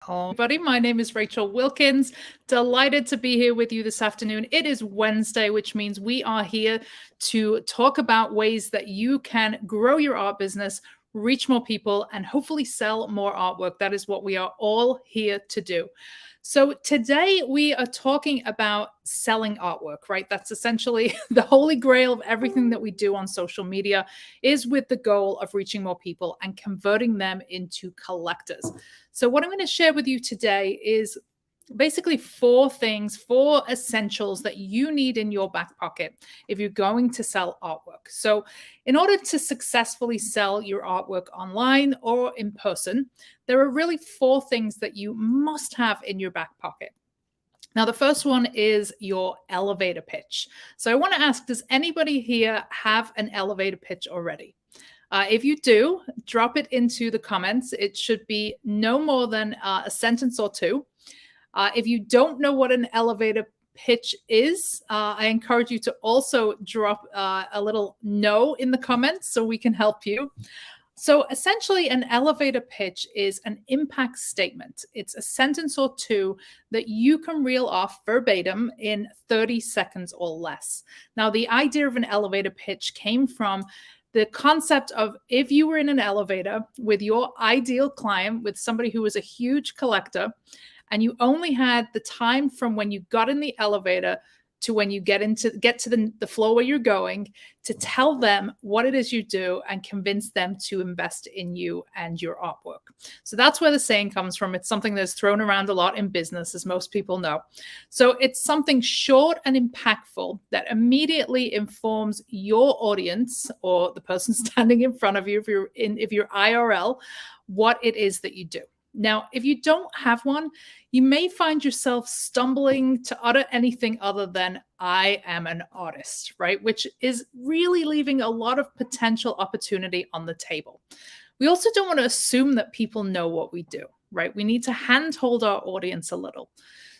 Everybody, my name is Rachel Wilkins. Delighted to be here with you this afternoon. It is Wednesday, which means we are here to talk about ways that you can grow your art business, reach more people, and hopefully sell more artwork. That is what we are all here to do. So today we are talking about selling artwork, right? That's essentially the holy grail of everything that we do on social media, is with the goal of reaching more people and converting them into collectors. So what I'm going to share with you today is basically four essentials that you need in your back pocket if you're going to sell artwork. So in order to successfully sell your artwork online or in person, there are really four things that you must have in your back pocket. Now, the first one is your elevator pitch. So I want to ask, does anybody here have an elevator pitch already? If you do, drop it into the comments. It should be no more than a sentence or two. If you don't know what an elevator pitch is, I encourage you to also drop a little no in the comments so we can help you. So essentially, an elevator pitch is an impact statement. It's a sentence or two that you can reel off verbatim in 30 seconds or less. Now, the idea of an elevator pitch came from the concept of, if you were in an elevator with your ideal client, with somebody who was a huge collector, and you only had the time from when you got in the elevator to when you get to the floor where you're going, to tell them what it is you do and convince them to invest in you and your artwork. So that's where the saying comes from. It's something that's thrown around a lot in business, as most people know. So it's something short and impactful that immediately informs your audience, or the person standing in front of you, if you're IRL, what it is that you do. Now, if you don't have one, you may find yourself stumbling to utter anything other than "I am an artist," right? Which is really leaving a lot of potential opportunity on the table. We also don't want to assume that people know what we do, right? We need to handhold our audience a little.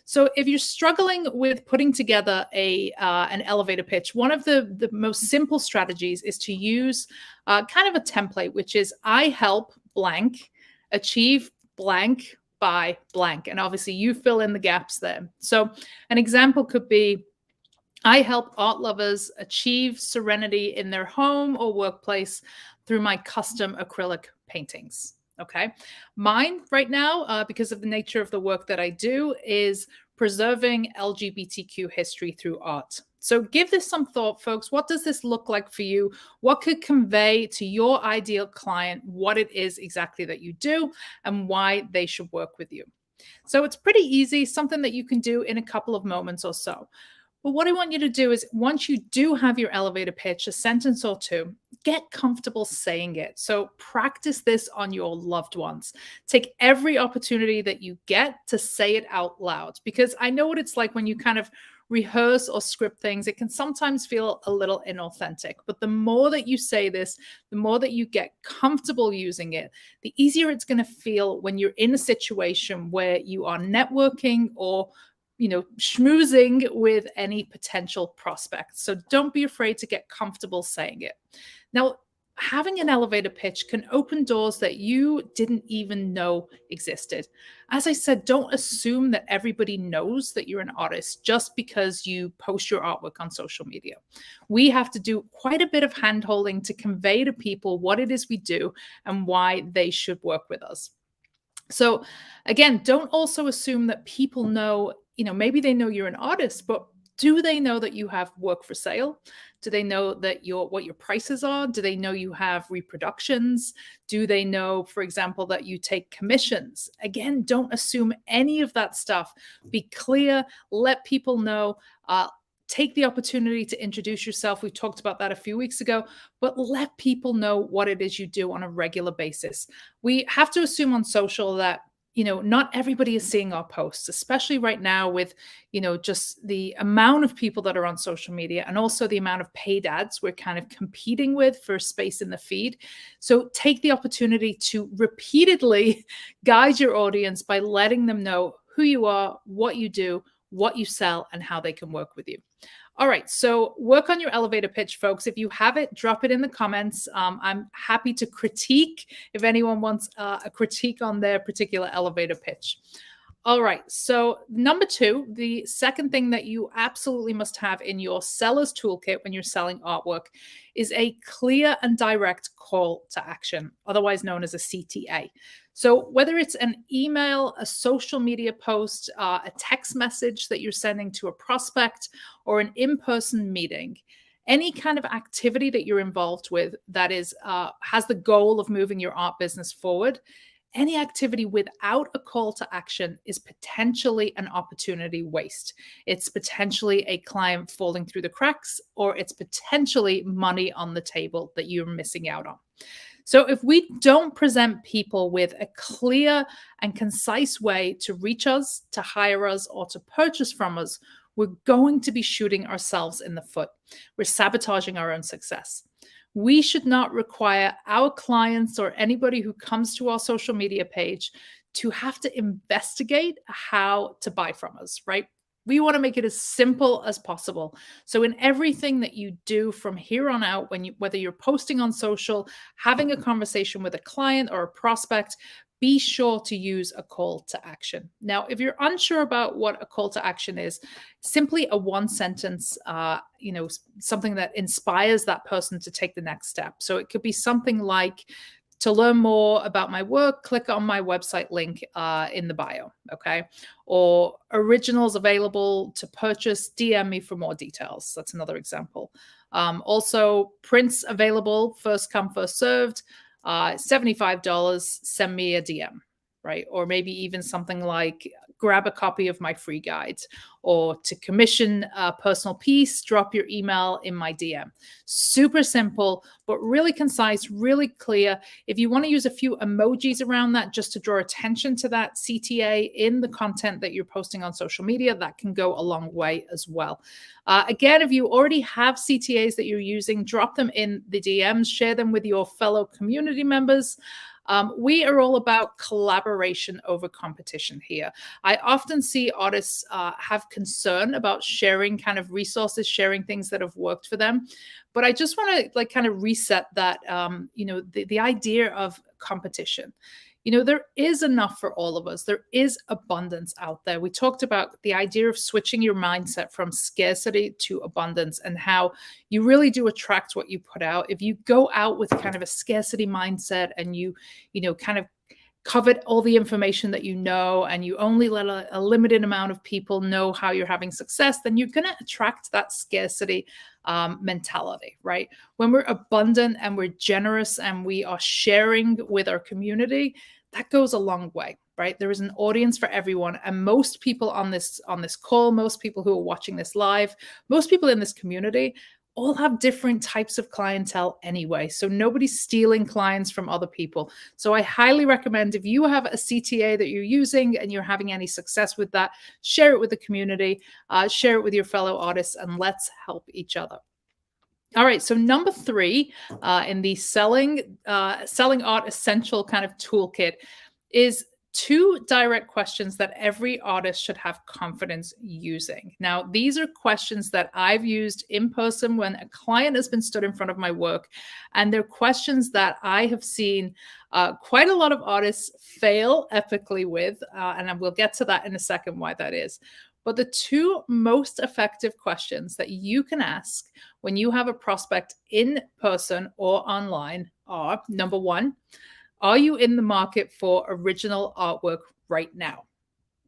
So if you're struggling with putting together an elevator pitch, one of the most simple strategies is to use kind of a template, which is, I help blank achieve blank by blank. And obviously you fill in the gaps there. So an example could be, I help art lovers achieve serenity in their home or workplace through my custom acrylic paintings. Okay. Mine right now, because of the nature of the work that I do, is preserving LGBTQ history through art. So give this some thought, folks. What does this look like for you? What could convey to your ideal client what it is exactly that you do and why they should work with you? So it's pretty easy, something that you can do in a couple of moments or so. But what I want you to do is, once you do have your elevator pitch, a sentence or two, get comfortable saying it. So practice this on your loved ones. Take every opportunity that you get to say it out loud, because I know what it's like when you kind of rehearse or script things. It can sometimes feel a little inauthentic, but the more that you say this, the more that you get comfortable using it, the easier it's going to feel when you're in a situation where you are networking or schmoozing with any potential prospects. So don't be afraid to get comfortable saying it. Now, having an elevator pitch can open doors that you didn't even know existed. As I said, don't assume that everybody knows that you're an artist just because you post your artwork on social media. We have to do quite a bit of hand-holding to convey to people what it is we do and why they should work with us. So again, don't also assume that people know, maybe they know you're an artist, but do they know that you have work for sale? Do they know that what your prices are? Do they know you have reproductions? Do they know, for example, that you take commissions? Again, don't assume any of that stuff. Be clear, let people know. Take the opportunity to introduce yourself. We talked about that a few weeks ago, but let people know what it is you do on a regular basis. We have to assume on social that, not everybody is seeing our posts, especially right now with, just the amount of people that are on social media and also the amount of paid ads we're kind of competing with for space in the feed. So take the opportunity to repeatedly guide your audience by letting them know who you are, what you do, what you sell, and how they can work with you. All right, so work on your elevator pitch, folks. If you have it, drop it in the comments. I'm happy to critique if anyone wants a critique on their particular elevator pitch. All right, so number 2, the second thing that you absolutely must have in your seller's toolkit when you're selling artwork is a clear and direct call to action, otherwise known as a CTA. So whether it's an email, a social media post, a text message that you're sending to a prospect, or an in-person meeting, any kind of activity that you're involved with that is has the goal of moving your art business forward, any activity without a call to action is potentially an opportunity waste. It's potentially a client falling through the cracks, or it's potentially money on the table that you're missing out on. So if we don't present people with a clear and concise way to reach us, to hire us, or to purchase from us, we're going to be shooting ourselves in the foot. We're sabotaging our own success. We should not require our clients or anybody who comes to our social media page to have to investigate how to buy from us, right? We want to make it as simple as possible. So in everything that you do from here on out, whether you're posting on social, having a conversation with a client or a prospect, be sure to use a call to action. Now, if you're unsure about what a call to action is, simply a one sentence, something that inspires that person to take the next step. So it could be something like, to learn more about my work, click on my website link in the bio, okay? Or originals available to purchase, DM me for more details. That's another example. Also, prints available, first come, first served, $75, send me a DM, right? Or maybe even something like, grab a copy of my free guide, or to commission a personal piece, drop your email in my DM. Super simple, but really concise, really clear. If you want to use a few emojis around that just to draw attention to that CTA in the content that you're posting on social media, that can go a long way as well. Again, if you already have CTAs that you're using, drop them in the DMs, share them with your fellow community members. We are all about collaboration over competition here. I often see artists have concern about sharing kind of resources, sharing things that have worked for them. But I just want to kind of reset that, the idea of competition. There is enough for all of us. There is abundance out there. We talked about the idea of switching your mindset from scarcity to abundance, and how you really do attract what you put out. If you go out with kind of a scarcity mindset, and you kind of covered all the information that and you only let a limited amount of people know how you're having success, then you're going to attract that scarcity mentality, right? When we're abundant and we're generous and we are sharing with our community, that goes a long way, right? There is an audience for everyone. And most people on this call, most people who are watching this live, most people in this community all have different types of clientele anyway. So nobody's stealing clients from other people. So I highly recommend, if you have a CTA that you're using and you're having any success with that, share it with the community, share it with your fellow artists, and let's help each other. All right, so number 3 in the selling art essential kind of toolkit is 2 direct questions that every artist should have confidence using. Now, these are questions that I've used in person when a client has been stood in front of my work, and they're questions that I have seen quite a lot of artists fail epically with, and we'll get to that in a second, why that is. But the 2 most effective questions that you can ask when you have a prospect in person or online are, number 1, are you in the market for original artwork right now?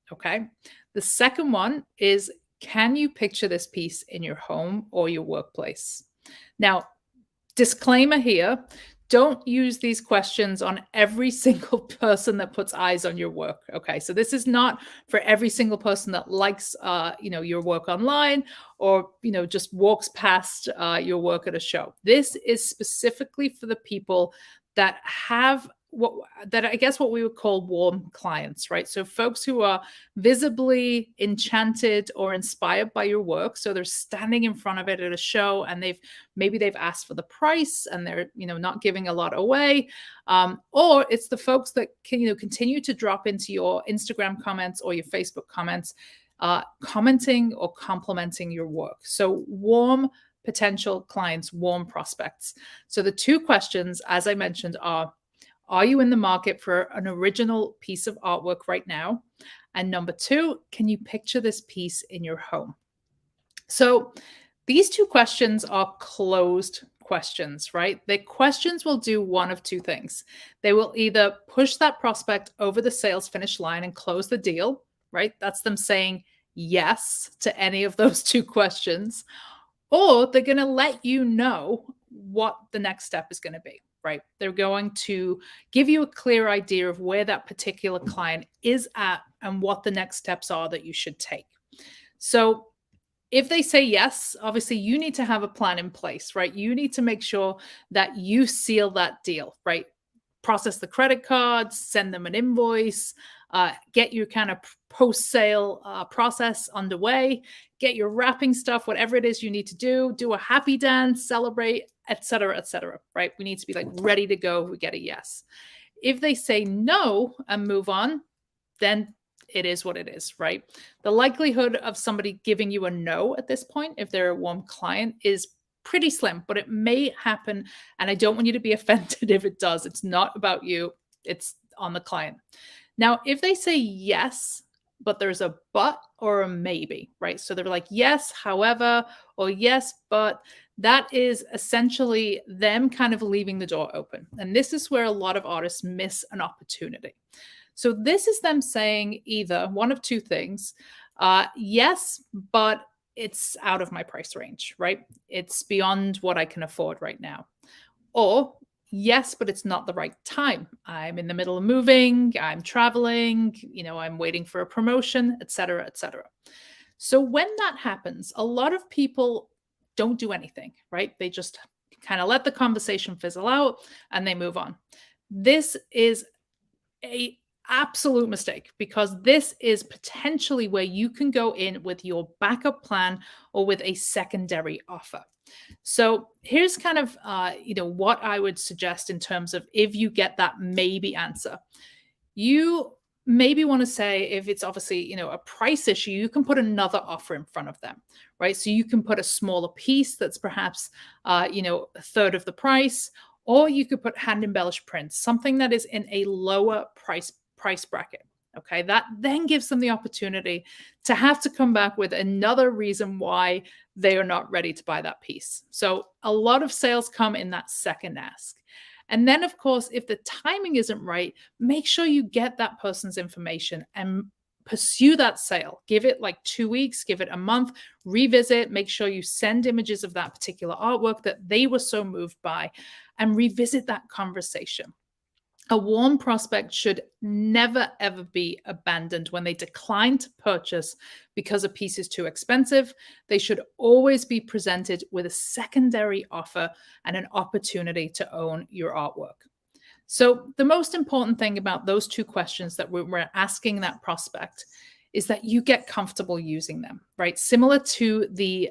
Okay. The second one is, can you picture this piece in your home or your workplace? Now, disclaimer here, don't use these questions on every single person that puts eyes on your work. Okay, so this is not for every single person that likes, your work online, or just walks past your work at a show. This is specifically for the people that have what we would call warm clients, right? So folks who are visibly enchanted or inspired by your work. So they're standing in front of it at a show, and they've asked for the price, and they're not giving a lot away. Or it's the folks that can continue to drop into your Instagram comments or your Facebook comments, commenting or complimenting your work. So warm potential clients, warm prospects. So the two questions, as I mentioned, are you in the market for an original piece of artwork right now? And number two, can you picture this piece in your home? So these two questions are closed questions, right? The questions will do one of two things. They will either push that prospect over the sales finish line and close the deal, right? That's them saying yes to any of those two questions, or they're going to let you know what the next step is going to be, right? They're going to give you a clear idea of where that particular client is at and what the next steps are that you should take. So if they say yes, obviously you need to have a plan in place, right? You need to make sure that you seal that deal, right? Process the credit cards, send them an invoice, get your kind of post-sale process underway, get your wrapping stuff, whatever it is you need to do a happy dance, celebrate, etc., right? We need to be like ready to go if we get a yes. If they say no and move on, then it is what it is, right? The likelihood of somebody giving you a no at this point, if they're a warm client, is pretty slim, but it may happen. And I don't want you to be offended if it does. It's not about you, it's on the client. Now, if they say yes, but there's a but or a maybe, right? So they're like, yes, however, or yes, but that is essentially them kind of leaving the door open. And this is where a lot of artists miss an opportunity. So this is them saying either one of two things. Yes, but it's out of my price range, right? It's beyond what I can afford right now. Or yes, but it's not the right time. I'm in the middle of moving, I'm traveling, I'm waiting for a promotion, etc., etc. So when that happens, a lot of people don't do anything, right? They just kind of let the conversation fizzle out and they move on. This is a absolute mistake, because this is potentially where you can go in with your backup plan or with a secondary offer. So here's kind of what I would suggest in terms of if you get that maybe answer. You maybe want to say, if it's obviously a price issue, you can put another offer in front of them, right? So you can put a smaller piece that's perhaps a third of the price, or you could put hand embellished prints, something that is in a lower price bracket. Okay, that then gives them the opportunity to have to come back with another reason why they are not ready to buy that piece. So a lot of sales come in that second ask. And then, of course, if the timing isn't right, make sure you get that person's information and pursue that sale. Give it like 2 weeks, give it a month, revisit, make sure you send images of that particular artwork that they were so moved by, and revisit that conversation. A warm prospect should never, ever be abandoned when they decline to purchase because a piece is too expensive. They should always be presented with a secondary offer and an opportunity to own your artwork. So the most important thing about those two questions that we're asking that prospect is that you get comfortable using them, right? Similar to the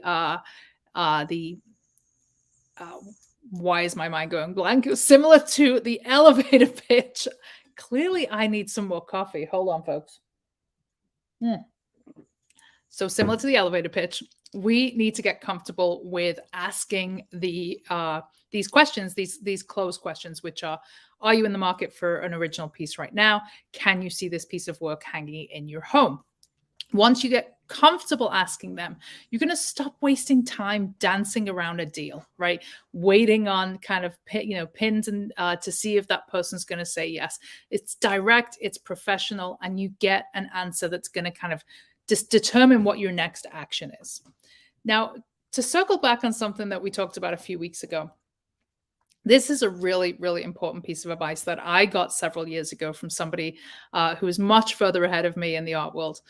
why is my mind going blank? Similar to the elevator pitch. Clearly, I need some more coffee. Hold on, folks. So similar to the elevator pitch, we need to get comfortable with asking these questions, these closed questions, which are you in the market for an original piece right now? Can you see this piece of work hanging in your home? Once you get comfortable asking them, you're going to stop wasting time dancing around a deal, right? Waiting on kind of pins and to see if that person's going to say yes. It's direct, it's professional, and you get an answer that's going to kind of just determine what your next action is. Now, to circle back on something that we talked about a few weeks ago, this is a really, really important piece of advice that I got several years ago from somebody who is much further ahead of me in the art world.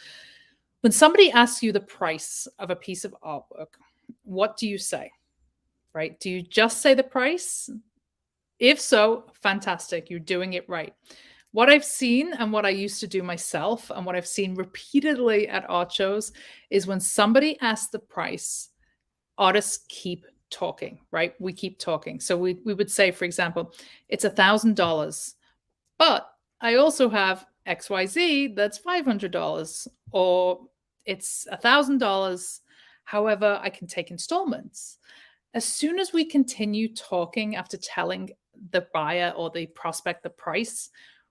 When somebody asks you the price of a piece of artwork, what do you say, right? Do you just say the price? If so, fantastic, you're doing it right. What I've seen and what I used to do myself and what I've seen repeatedly at art shows is when somebody asks the price, artists keep talking, right? We keep talking. So we would say, for example, it's $1,000, but I also have XYZ that's $500, or It's $1,000. However, I can take installments. As soon as we continue talking after telling the buyer or the prospect the price,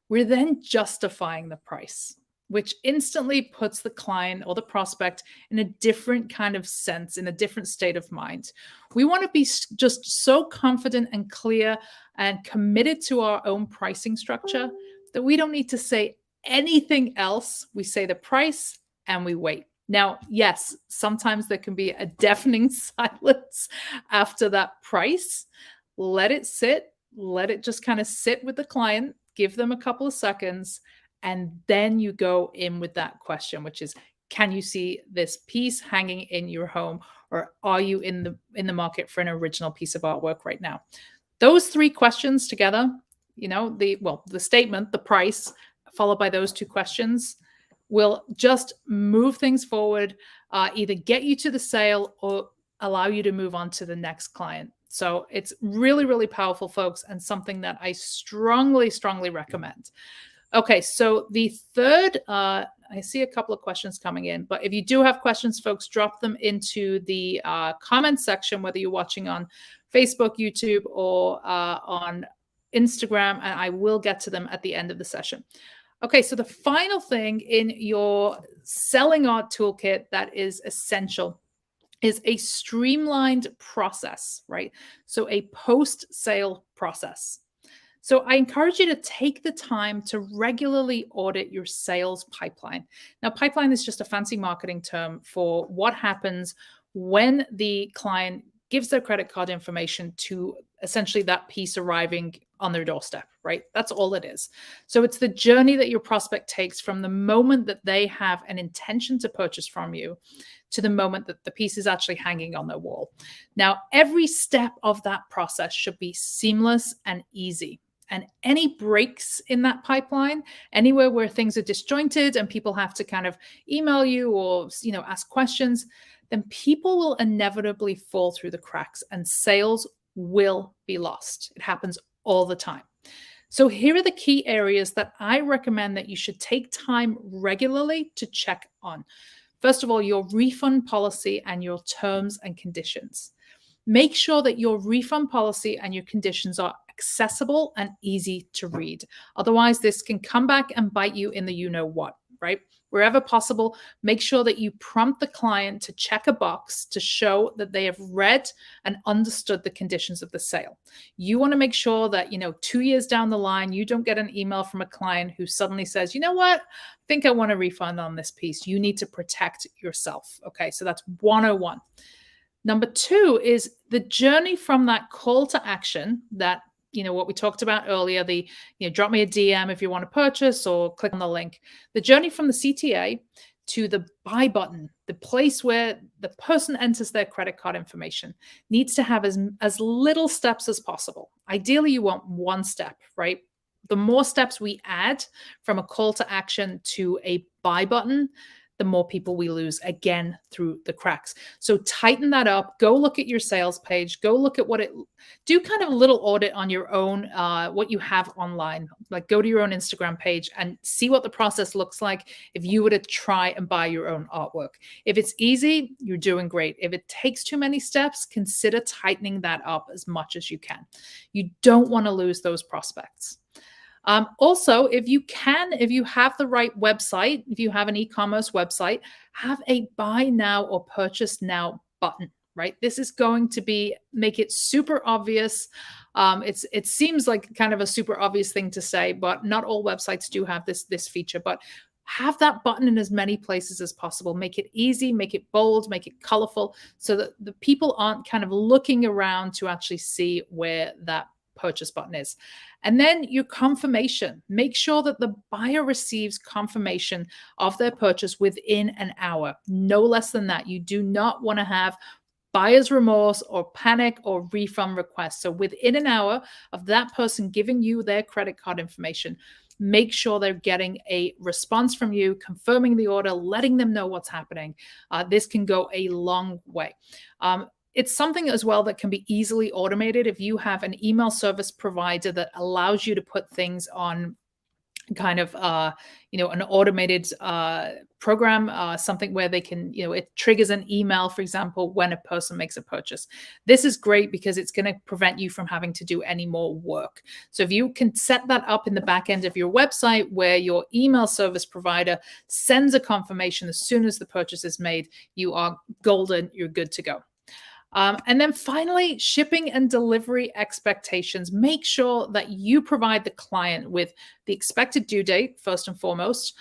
we're then justifying the price, which instantly puts the client or the prospect in a different kind of sense, in a different state of mind. We want to be just so confident and clear and committed to our own pricing structure that we don't need to say anything else. We say the price and we wait. Now, yes, sometimes there can be a deafening silence after that price. Let it sit, let it just kind of sit with the client, give them a couple of seconds, and then you go in with that question, which is, can you see this piece hanging in your home, or are you in the market for an original piece of artwork right now? Those three questions together, the statement, the price, followed by those two questions, will just move things forward, either get you to the sale or allow you to move on to the next client. So it's really, really powerful, folks, and something that I strongly, strongly recommend. Okay, so the third, I see a couple of questions coming in, but if you do have questions, folks, drop them into the comment section, whether you're watching on Facebook, YouTube, or on Instagram, and I will get to them at the end of the session. Okay, so the final thing in your selling art toolkit that is essential is a streamlined process, right? So a post-sale process. So I encourage you to take the time to regularly audit your sales pipeline. Now, pipeline is just a fancy marketing term for what happens when the client gives their credit card information to essentially that piece arriving on their doorstep, right? That's all it is. So it's the journey that your prospect takes from the moment that they have an intention to purchase from you to the moment that the piece is actually hanging on their wall. Now, every step of that process should be seamless and easy. And any breaks in that pipeline, anywhere where things are disjointed and people have to kind of email you or ask questions, then people will inevitably fall through the cracks and sales will be lost. It happens all the time. So here are the key areas that I recommend that you should take time regularly to check on. First of all, your refund policy and your terms and conditions. Make sure that your refund policy and your conditions are accessible and easy to read. Otherwise, this can come back and bite you in the you-know-what, right? Wherever possible, make sure that you prompt the client to check a box to show that they have read and understood the conditions of the sale. You want to make sure that, 2 years down the line, you don't get an email from a client who suddenly says, you know what, I think I want a refund on this piece. You need to protect yourself. Okay, so that's 101. Number 2 is the journey from that call to action that, what we talked about earlier, drop me a DM if you want to purchase or click on the link. The journey from the CTA to the buy button, the place where the person enters their credit card information, needs to have as little steps as possible. Ideally, you want one step, right? The more steps we add from a call to action to a buy button, the more people we lose, again, through the cracks. So tighten that up. Go look at your sales page. Go look at do kind of a little audit on your own, what you have online. Like go to your own Instagram page and see what the process looks like if you were to try and buy your own artwork. If it's easy, you're doing great. If it takes too many steps, consider tightening that up as much as you can. You don't want to lose those prospects. Also, if you have the right website, if you have an e-commerce website, have a buy now or purchase now button, right? This is going to make it super obvious. It seems like kind of a super obvious thing to say, but not all websites do have this feature. But have that button in as many places as possible. Make it easy, make it bold, make it colorful, so that the people aren't kind of looking around to actually see where that purchase button is. And then your confirmation. Make sure that the buyer receives confirmation of their purchase within an hour, no less than that. You do not want to have buyer's remorse or panic or refund requests. So within an hour of that person giving you their credit card information, make sure they're getting a response from you, confirming the order, letting them know what's happening. This can go a long way. It's something as well that can be easily automated if you have an email service provider that allows you to put things on kind of an automated program, something where they can, it triggers an email, for example, when a person makes a purchase. This is great because it's going to prevent you from having to do any more work. So if you can set that up in the back end of your website where your email service provider sends a confirmation as soon as the purchase is made, you are golden, you're good to go. And then finally, shipping and delivery expectations. Make sure that you provide the client with the expected due date, first and foremost.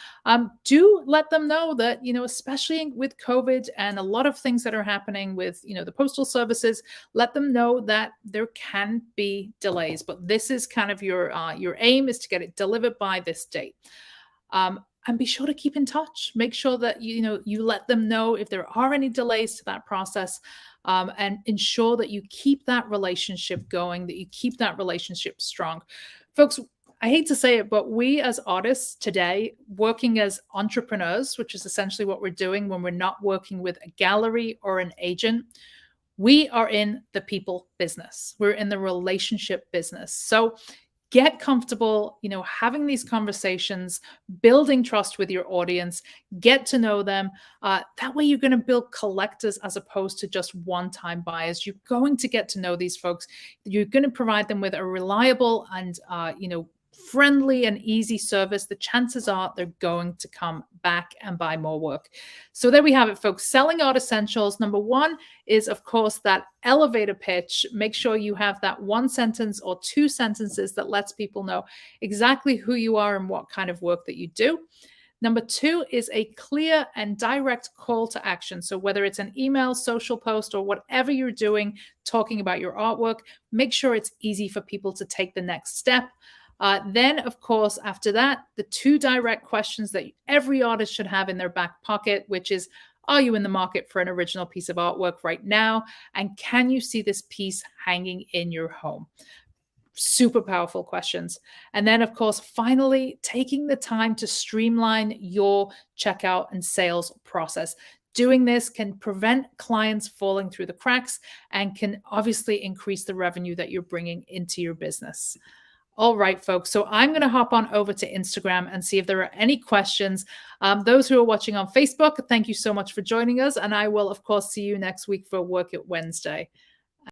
Do let them know that, especially with COVID and a lot of things that are happening with, the postal services, let them know that there can be delays. But this is kind of your aim is to get it delivered by this date. And be sure to keep in touch. Make sure that you let them know if there are any delays to that process, and ensure that you keep that relationship going, that you keep that relationship strong. Folks, I hate to say it, but we as artists today, working as entrepreneurs, which is essentially what we're doing when we're not working with a gallery or an agent, we are in the people business. We're in the relationship business. So get comfortable, having these conversations, building trust with your audience, get to know them. That way you're going to build collectors as opposed to just one-time buyers. You're going to get to know these folks. You're going to provide them with a reliable and, friendly and easy service. The chances are they're going to come back and buy more work. So there we have it, folks. Selling art essentials. Number one is, of course, that elevator pitch. Make sure you have that one sentence or two sentences that lets people know exactly who you are and what kind of work that you do. Number two is a clear and direct call to action. So whether it's an email, social post, or whatever you're doing, talking about your artwork, make sure it's easy for people to take the next step. Then, of course, after that, the two direct questions that every artist should have in their back pocket, which is, are you in the market for an original piece of artwork right now? And can you see this piece hanging in your home? Super powerful questions. And then, of course, finally, taking the time to streamline your checkout and sales process. Doing this can prevent clients falling through the cracks and can obviously increase the revenue that you're bringing into your business. All right, folks. So I'm going to hop on over to Instagram and see if there are any questions. Those who are watching on Facebook, thank you so much for joining us. And I will, of course, see you next week for Work It Wednesday.